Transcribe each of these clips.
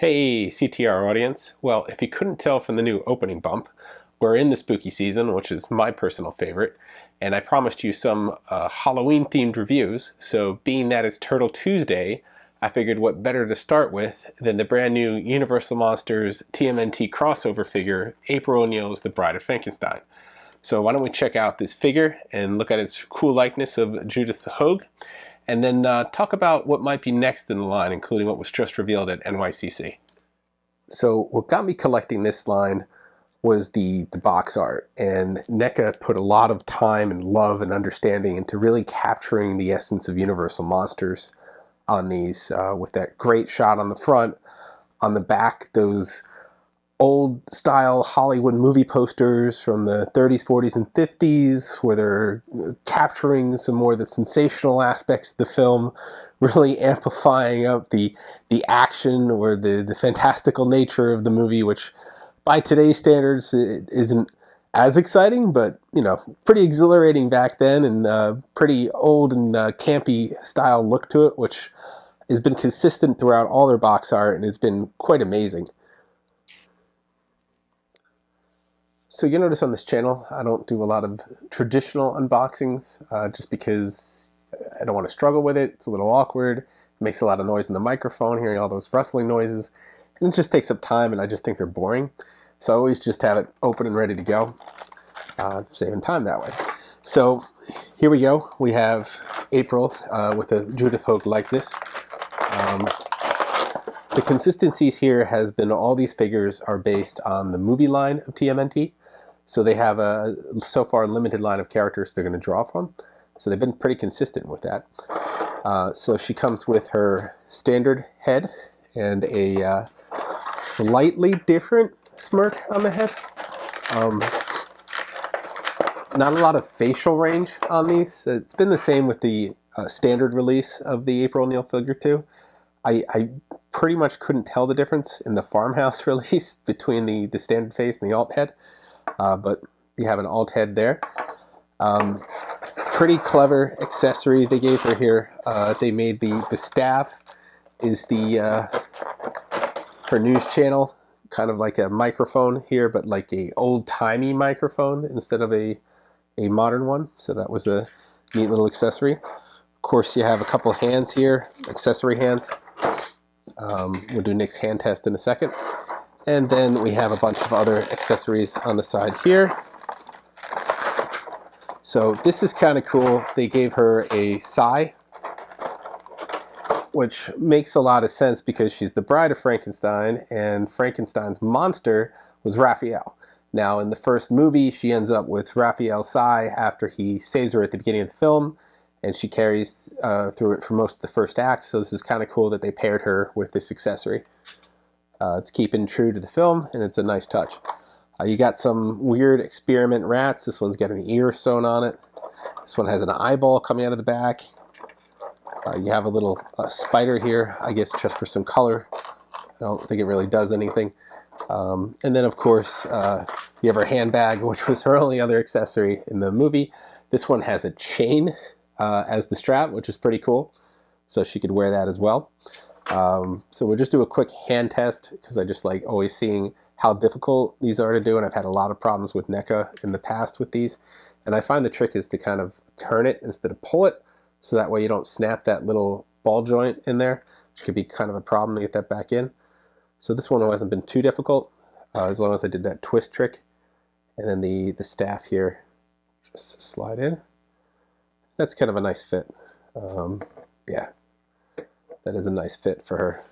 Hey, CTR audience. Well, if you couldn't tell from the new opening bump, we're in the spooky season, which is my personal favorite, and I promised you some Halloween-themed reviews, so being that it's Turtle Tuesday, I figured what better to start with than the brand new Universal Monsters TMNT crossover figure, April O'Neil's The Bride of Frankenstein. So why don't we check out this figure and look at its cool likeness of Judith Hoag, and then talk about what might be next in the line, including what was just revealed at NYCC. So what got me collecting this line was the box art, and NECA put a lot of time and love and understanding into really capturing the essence of Universal Monsters on these, with that great shot on the front. On the back, those old style Hollywood movie posters from the 30s, 40s, and 50s, where they're capturing some more of the sensational aspects of the film, really amplifying up the action or the fantastical nature of the movie, which by today's standards it isn't as exciting, but pretty exhilarating back then, and pretty old and campy style look to it, which has been consistent throughout all their box art and has been quite amazing. So you notice on this channel, I don't do a lot of traditional unboxings, just because I don't want to struggle with it. It's a little awkward. It makes a lot of noise in the microphone, hearing all those rustling noises, and it just takes up time, and I just think they're boring. So I always just have it open and ready to go, saving time that way. So here we go. We have April with the Judith Hoag likeness. The consistencies here has been all these figures are based on the movie line of TMNT. So they have a so far limited line of characters they're going to draw from. So they've been pretty consistent with that. So she comes with her standard head and a slightly different smirk on the head. Not a lot of facial range on these. It's been the same with the standard release of the April O'Neil figure too. I pretty much couldn't tell the difference in the farmhouse release between the standard face and the alt head. But you have an alt head there. Pretty clever accessory they gave her here. They made the staff is her news channel, kind of like a microphone here, but like a old-timey microphone instead of a modern one. So that was a neat little accessory. Of course, you have a couple hands here, accessory hands. We'll do Nick's hand test in a second. And then we have a bunch of other accessories on the side here. So this is kind of cool. They gave her a sigh, which makes a lot of sense because she's the Bride of Frankenstein, and Frankenstein's monster was Raphael. Now, in the first movie, she ends up with Raphael's sigh after he saves her at the beginning of the film, and she carries through it for most of the first act. So this is kind of cool that they paired her with this accessory. It's keeping true to the film, and it's a nice touch. You got some weird experiment rats. This one's got an ear sewn on it. This one has an eyeball coming out of the back. You have a little spider here, I guess just for some color. I don't think it really does anything. And then, of course, you have her handbag, which was her only other accessory in the movie. This one has a chain as the strap, which is pretty cool. So she could wear that as well. So we'll just do a quick hand test because I just like always seeing how difficult these are to do, and I've had a lot of problems with NECA in the past with these, and I find the trick is to kind of turn it instead of pull it, so that way you don't snap that little ball joint in there, which could be kind of a problem to get that back in. So this one hasn't been too difficult, as long as I did that twist trick, and then the staff here just slide in. That's kind of a nice fit. Yeah. That is a nice fit for her.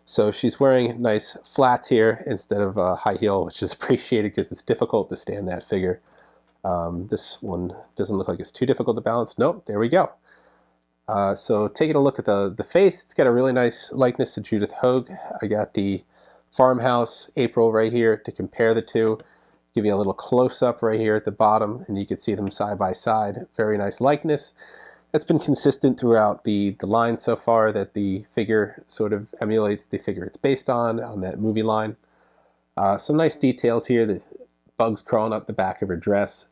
So she's wearing nice flats here instead of a high heel, which is appreciated because it's difficult to stand that figure. This one doesn't look like it's too difficult to balance. Nope, there we go. So taking a look at the face, it's got a really nice likeness to Judith Hoag. I got the farmhouse April right here to compare the two. Give you a little close-up right here at the bottom, and you can see them side by side. Very nice likeness. It's been consistent throughout the line so far that the figure sort of emulates the figure it's based on that movie line. Some nice details here. The bugs crawling up the back of her dress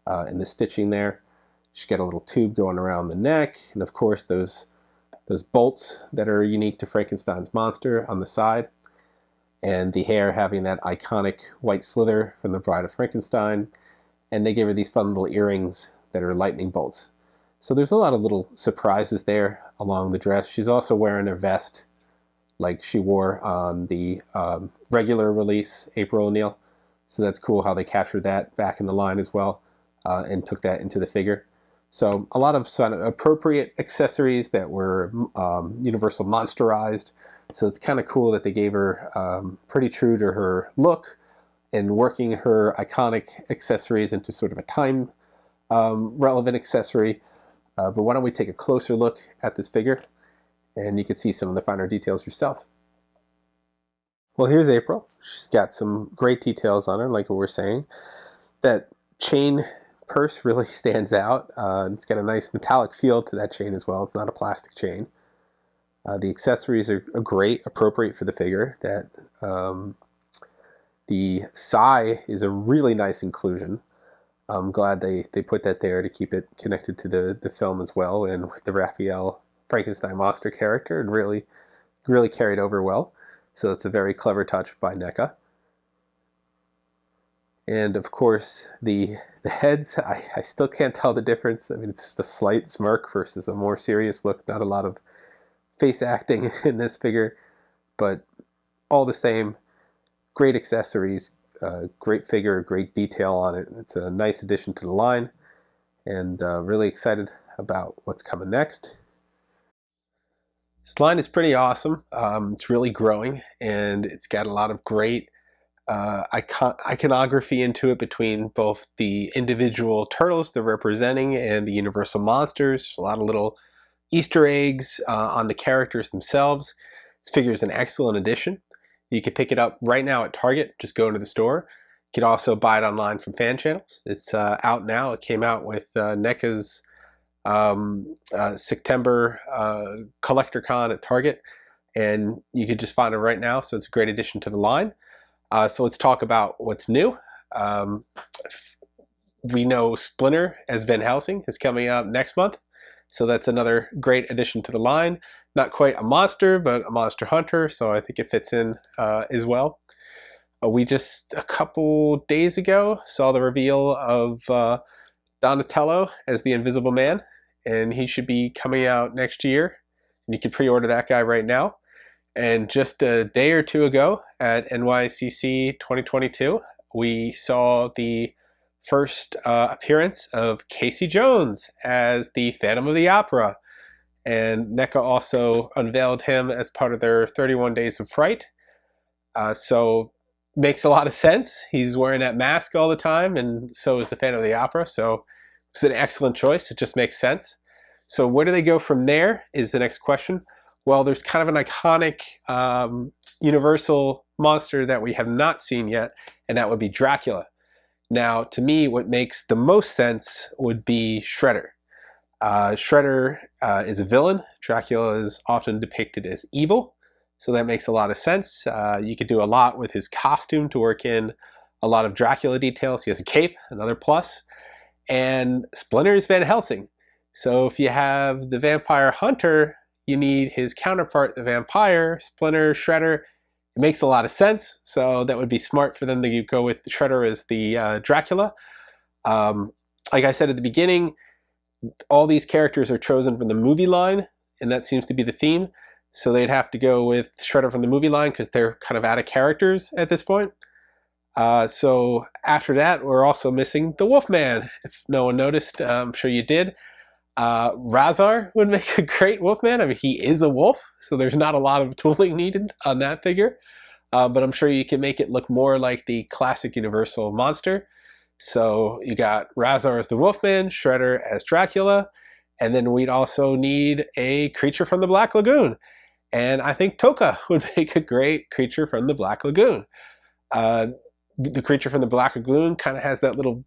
and the stitching there. She's got a little tube going around the neck, and of course those bolts that are unique to Frankenstein's monster on the side. and the hair having that iconic white slither from the Bride of Frankenstein. And they gave her these fun little earrings that are lightning bolts. So there's a lot of little surprises there along the dress. She's also wearing a vest like she wore on the regular release, April O'Neil. So that's cool how they captured that back in the line as well, and took that into the figure. So a lot of sort of appropriate accessories that were Universal monsterized. So it's kind of cool that they gave her pretty true to her look and working her iconic accessories into sort of a time relevant accessory. But why don't we take a closer look at this figure and you can see some of the finer details yourself. Well, here's April. She's got some great details on her, like we were saying. That chain purse really stands out. It's got a nice metallic feel to that chain as well. It's not a plastic chain. The accessories are great, appropriate for the figure. That the sai is a really nice inclusion. I'm glad they put that there to keep it connected to the film as well, and with the Raphael Frankenstein monster character, it really carried over well. So it's a very clever touch by NECA. And of course, the heads, I still can't tell the difference. I mean, it's just a slight smirk versus a more serious look. Not a lot of face acting in this figure, but all the same, great accessories, great figure, great detail on it. It's a nice addition to the line, and really excited about what's coming next. This line is pretty awesome. It's really growing, and it's got a lot of great iconography into it between both the individual turtles they're representing and the Universal monsters. A lot of little Easter eggs on the characters themselves. This figure is an excellent addition. You can pick it up right now at Target. Just go into the store. You can also buy it online from fan channels. It's out now. It came out with NECA's September Collector Con at Target, and you can just find it right now. So it's a great addition to the line. So let's talk about what's new. We know Splinter as Van Helsing is coming out next month. So that's another great addition to the line. Not quite a monster, but a monster hunter. So I think it fits in as well. We just a couple days ago saw the reveal of Donatello as the Invisible Man, and he should be coming out next year. And you can pre-order that guy right now. And just a day or two ago at NYCC 2022, we saw the first appearance of Casey Jones as the Phantom of the Opera. And NECA also unveiled him as part of their 31 Days of Fright. So makes a lot of sense. He's wearing that mask all the time, and so is the Phantom of the Opera. So it's an excellent choice. It just makes sense. So where do they go from there is the next question. Well, there's kind of an iconic Universal monster that we have not seen yet, and that would be Dracula. Now, to me, what makes the most sense would be Shredder. Shredder is a villain. Dracula is often depicted as evil, so that makes a lot of sense. You could do a lot with his costume to work in a lot of Dracula details. He has a cape, another plus. And Splinter is Van Helsing. So if you have the vampire hunter, you need his counterpart, the vampire, Splinter, Shredder. It makes a lot of sense. So that would be smart for them to go with Shredder as the Dracula. Like I said at the beginning, all these characters are chosen from the movie line, and that seems to be the theme. So they'd have to go with Shredder from the movie line because they're kind of out of characters at this point. So after that, we're also missing the Wolfman. If no one noticed, I'm sure you did. Razar would make a great Wolfman. I mean, he is a wolf, so there's not a lot of tooling needed on that figure. But I'm sure you can make it look more like the classic Universal monster. So you got Razar as the Wolfman, Shredder as Dracula, and then we'd also need a creature from the Black Lagoon. And I think Toka would make a great creature from the Black Lagoon. The creature from the Black Lagoon kind of has that little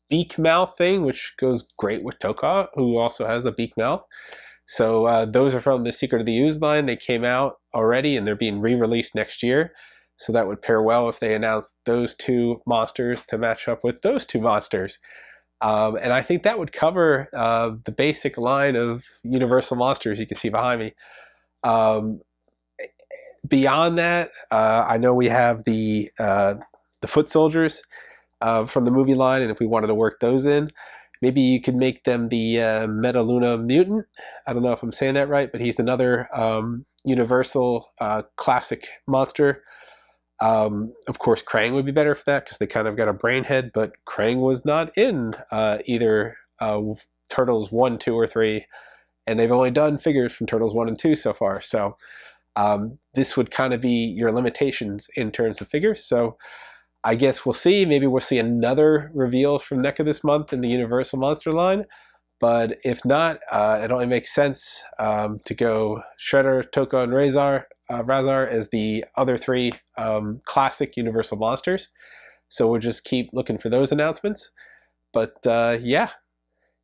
beak mouth thing, which goes great with Toka, who also has a beak mouth. So those are from the Secret of the Ooze line. They came out already, and they're being re-released next year. So that would pair well if they announced those two monsters to match up with those two monsters. And I think that would cover the basic line of Universal monsters you can see behind me. beyond that, I know we have the foot soldiers from the movie line, and if we wanted to work those in, maybe you could make them the Metaluna mutant. I don't know if I'm saying that right, but he's another Universal classic monster. Of course, Krang would be better for that because they kind of got a brain head, but Krang was not in either Turtles 1, 2, or 3, and they've only done figures from Turtles 1 and 2 so far. So this would kind of be your limitations in terms of figures. So I guess we'll see. Maybe we'll see another reveal from NECA this month in the Universal Monster line. But if not, it only makes sense to go Shredder, Toko, and Razar as the other three classic Universal Monsters. So we'll just keep looking for those announcements. But yeah,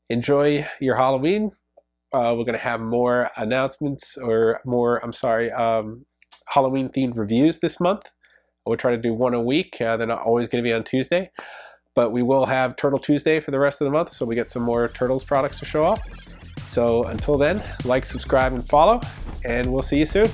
enjoy your Halloween. We're going to have more announcements or more, Halloween themed reviews this month. We'll try to do one a week. They're not always going to be on Tuesday, but we will have Turtle Tuesday for the rest of the month, so we get some more Turtles products to show off. So until then, like, subscribe, and follow, and we'll see you soon.